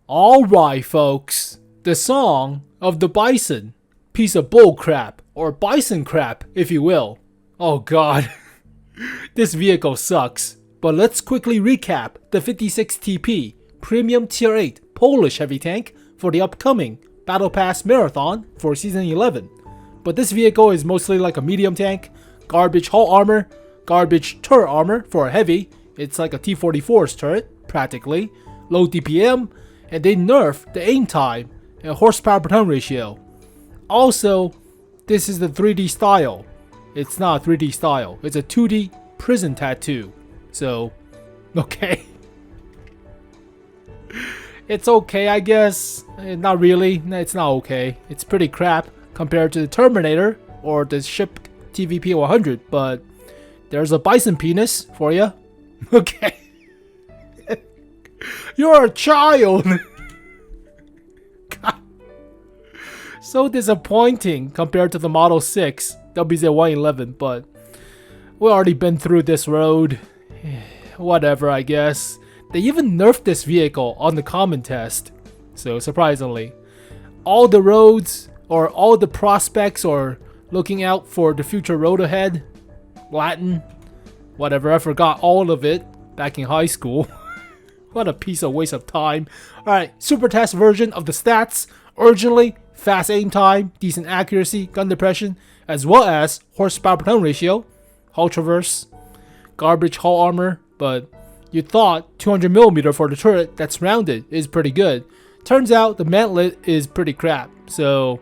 Alright folks, the song of the bison. Piece of bull crap, or bison crap if you will. Oh god, this vehicle sucks. But let's quickly recap the 56TP Premium Tier VIII Polish heavy tank for the upcoming Battle Pass Marathon for Season 11. But this vehicle is mostly like a medium tank, garbage hull armor, garbage turret armor for a heavy. It's like a T-44's turret, practically, low DPM, and they nerf the aim time and horsepower per ton ratio. Also, this is the 3D style. It's not a 3D style, it's a 2D prison tattoo. So, okay. It's okay, I guess. Not really. It's not okay. It's pretty crap compared to the Terminator or the ship TVP-100, but there's a bison penis for you. Okay. You're a child. God. So disappointing compared to the Model 6 WZ-111, but we've already been through this road. Whatever, I guess. They even nerfed this vehicle on the common test. So surprisingly, all the roads or all the prospects or looking out for the future road ahead, Latin, whatever, I forgot all of it back in high school. What a piece of waste of time. Alright, Supertest version of the stats. Originally, fast aim time, decent accuracy, gun depression, as well as horsepower per ton ratio, hull traverse, garbage hull armor, but you thought 200mm for the turret that's rounded is pretty good. Turns out the mantlet is pretty crap, so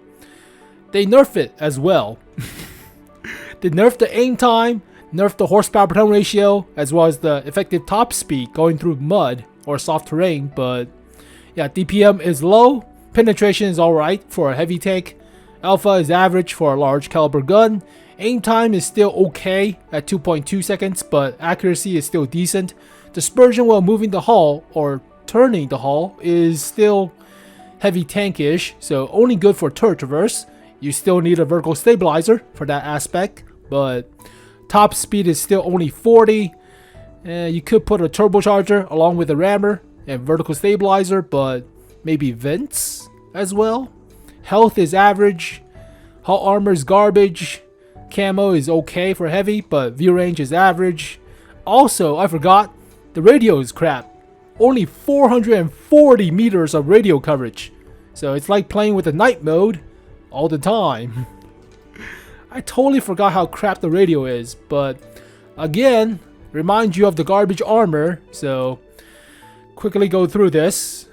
they nerf it as well. They nerfed the aim time, nerfed the horsepower per ton ratio, as well as the effective top speed going through mud or soft terrain, but yeah, DPM is low, penetration is alright for a heavy tank, alpha is average for a large caliber gun, aim time is still okay at 2.2 seconds, but accuracy is still decent. Dispersion while moving the hull or turning the hull is still heavy tankish, so only good for turret traverse. You still need a vertical stabilizer for that aspect, but top speed is still only 40. You could put a turbocharger along with a rammer and vertical stabilizer, but maybe vents as well. Health is average, hull armor is garbage, camo is okay for heavy, but view range is average. Also, I forgot, the radio is crap. Only 440 meters of radio coverage. So it's like playing with the night mode all the time. I totally forgot how crap the radio is, but again, remind you of the garbage armor, so quickly go through this.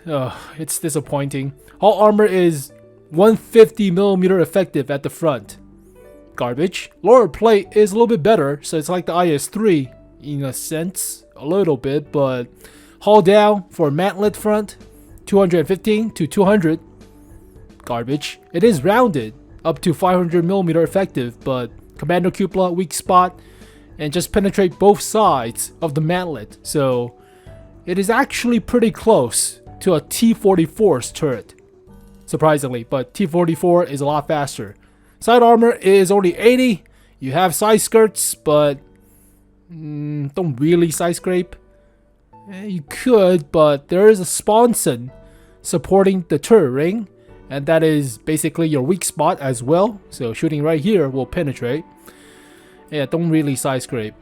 It's disappointing. Hull armor is 150mm effective at the front. Garbage. Lower plate is a little bit better, so it's like the IS-3 in a sense, a little bit, but hull down for mantlet front, 215 to 200. Garbage. It is rounded up to 500mm effective, but commando cupola weak spot and just penetrate both sides of the mantlet, so it is actually pretty close to a T-44's turret, surprisingly, but T-44 is a lot faster. Side armor is only 80. You have side skirts, but don't really side scrape. You could, but there is a sponson supporting the turret ring, and that is basically your weak spot as well, so shooting right here will penetrate. Yeah, don't really side scrape.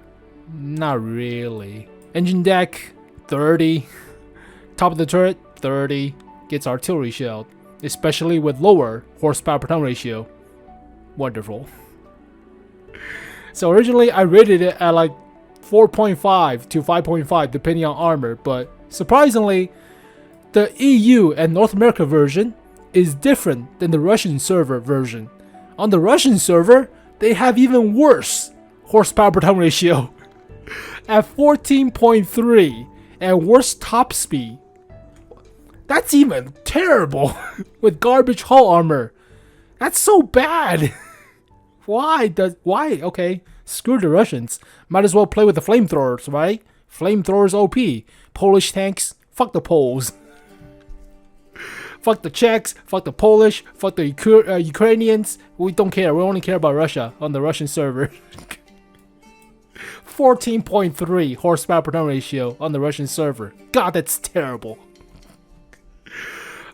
Not really. Engine deck, 30. Top of the turret, 30. Gets artillery shell, especially with lower horsepower per ton ratio. Wonderful. So originally I rated it at like 4.5 to 5.5 depending on armor, but surprisingly the EU and North America version is different than the Russian server version. On the Russian server, they have even worse horsepower per ton ratio at 14.3 and worse top speed. That's even terrible with garbage hull armor. That's so bad. Why? Okay, screw the Russians. Might as well play with the flamethrowers, right? Flamethrowers OP. Polish tanks, fuck the Poles. Fuck the Czechs, fuck the Polish, fuck the Ukrainians. We don't care. We only care about Russia on the Russian server. 14.3 horsepower per ton ratio on the Russian server. God, that's terrible.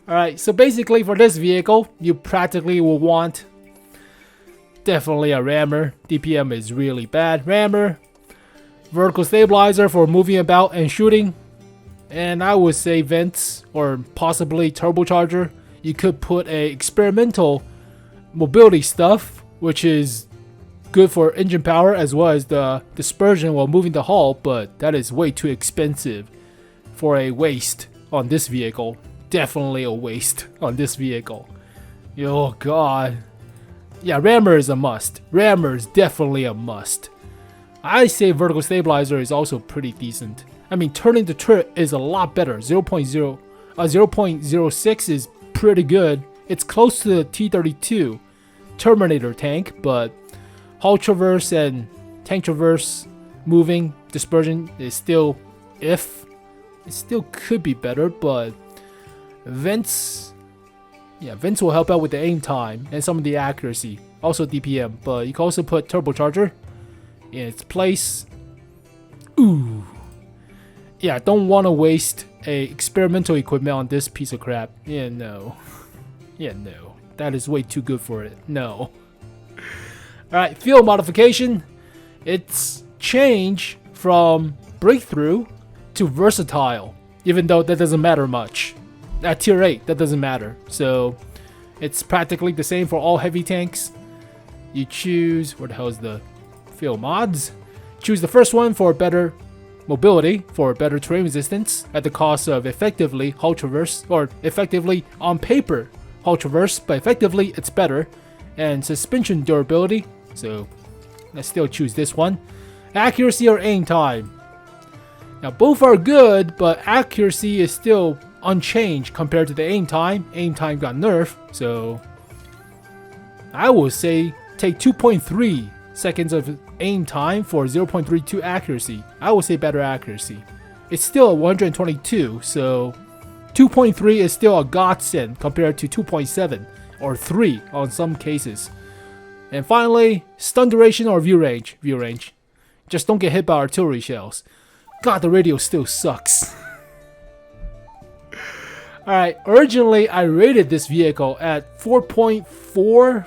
Alright, so basically for this vehicle, you practically will want definitely a rammer. DPM is really bad. Rammer, vertical stabilizer for moving about and shooting, and I would say vents or possibly turbocharger. You could put a experimental mobility stuff, which is good for engine power as well as the dispersion while moving the hull, but that is way too expensive for a waste on this vehicle. Definitely a waste on this vehicle. Oh god. Yeah, rammer is a must. Rammer is definitely a must. I say vertical stabilizer is also pretty decent. I mean, turning the turret is a lot better. 0.06 is pretty good. It's close to the T-32 Terminator tank, but hull traverse and tank traverse moving dispersion is still it still could be better, but vents will help out with the aim time and some of the accuracy, also DPM, but you can also put turbocharger in its place. Ooh, yeah, don't want to waste a experimental equipment on this piece of crap. Yeah, no, that is way too good for it. No. Alright, fuel modification. It's change from breakthrough to versatile, even though that doesn't matter much. At tier 8, that doesn't matter. So it's practically the same for all heavy tanks. You choose, where the hell is the fuel mods? Choose the first one for better mobility, for better terrain resistance, at the cost of effectively hull traverse, or effectively on paper hull traverse, but effectively it's better. And suspension durability, so let's still choose this one. Accuracy or aim time. Now both are good, but accuracy is still unchanged compared to the aim time. Aim time got nerfed, so I would say take 2.3 seconds of aim time for 0.32 accuracy. I would say better accuracy. It's still a 122, so 2.3 is still a godsend compared to 2.7 or 3 on some cases. And finally, stun duration or view range. View range. Just don't get hit by artillery shells. God, the radio still sucks. Alright, originally I rated this vehicle at 4.4,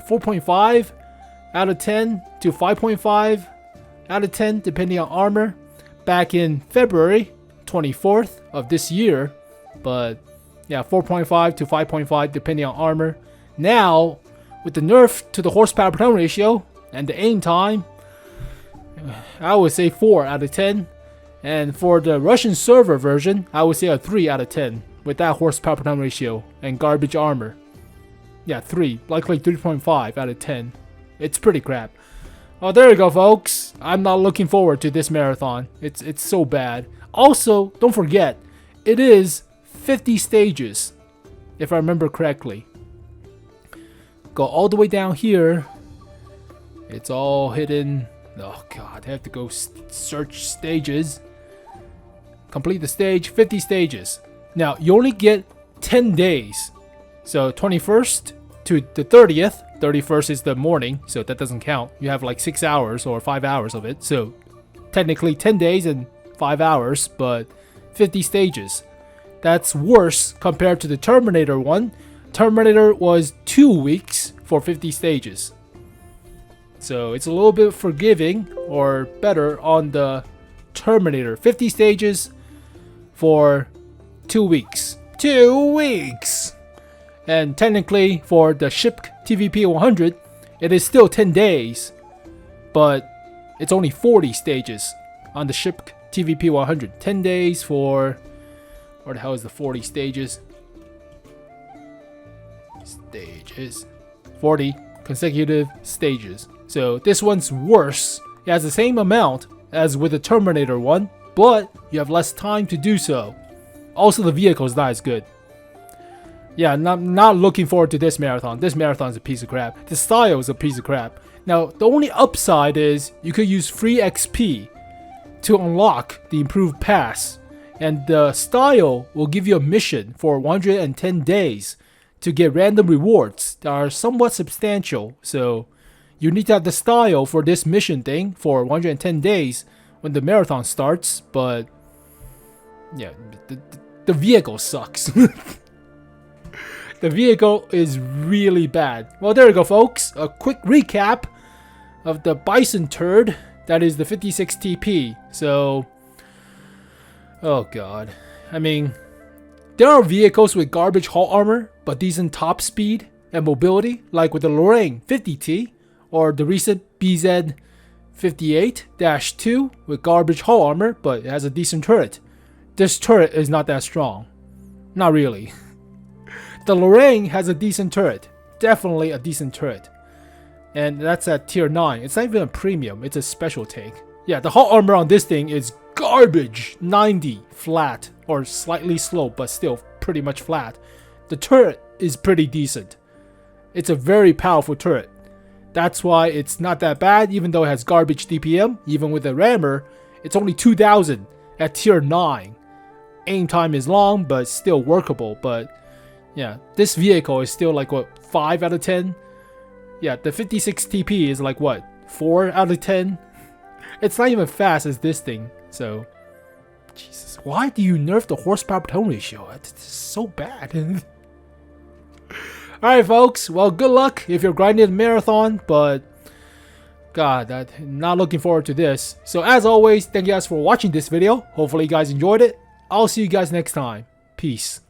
4.5 out of 10 to 5.5 out of 10 depending on armor back in February 24th of this year. But yeah, 4.5 to 5.5 depending on armor. Now, with the nerf to the horsepower per ton ratio and the aim time, I would say 4 out of 10. And for the Russian server version, I would say a 3 out of 10 with that horsepower per ton ratio and garbage armor. Yeah, 3, likely 3.5 out of 10. It's pretty crap. Oh, there you go, folks. I'm not looking forward to this marathon. It's so bad. Also, don't forget, it is 50 stages, if I remember correctly. Go all the way down here. It's all hidden. Oh god, I have to go search stages. Complete the stage, 50 stages. Now, you only get 10 days. So 21st to the 30th. 31st is the morning, so that doesn't count. You have like 6 hours or 5 hours of it. So technically 10 days and 5 hours, but 50 stages. That's worse compared to the Terminator one. Terminator was 2 weeks for 50 stages. So it's a little bit forgiving or better on the Terminator. 50 stages for 2 weeks. 2 weeks! And technically for the Ship TVP 100, it is still 10 days. But it's only 40 stages on the Ship TVP 100. 10 days for... Where the hell is the 40 stages? Stages. 40 consecutive stages. So this one's worse. It has the same amount as with the Terminator one, but you have less time to do so. Also, the vehicle is not as good. Yeah, not looking forward to this marathon. This marathon is a piece of crap. The style is a piece of crap. Now, the only upside is you could use free XP to unlock the improved pass. And the style will give you a mission for 110 days to get random rewards that are somewhat substantial. So you need to have the style for this mission thing for 110 days when the marathon starts. But yeah, the vehicle sucks. The vehicle is really bad. Well, there you go, folks. A quick recap of the Bison turd. That is the 56 TP. So, oh god. I mean, there are vehicles with garbage hull armor, but decent top speed and mobility, like with the Lorraine 50T, or the recent BZ58-2 with garbage hull armor, but it has a decent turret. This turret is not that strong. Not really. The Lorraine has a decent turret. Definitely a decent turret. And that's at tier 9. It's not even a premium, it's a special tank. Yeah, the hull armor on this thing is garbage. 90 flat, or slightly slow, but still pretty much flat. The turret is pretty decent. It's a very powerful turret. That's why it's not that bad, even though it has garbage DPM. Even with the rammer, it's only 2000 at tier 9. Aim time is long, but still workable. But yeah, this vehicle is still like what, 5 out of 10? Yeah, the 56 TP is like what, 4 out of 10? It's not even fast as this thing. So, Jesus, why do you nerf the horsepower per tone ratio? It's so bad. Alright, folks. Well, good luck if you're grinding a marathon, but god, I'm not looking forward to this. So, as always, thank you guys for watching this video. Hopefully, you guys enjoyed it. I'll see you guys next time. Peace.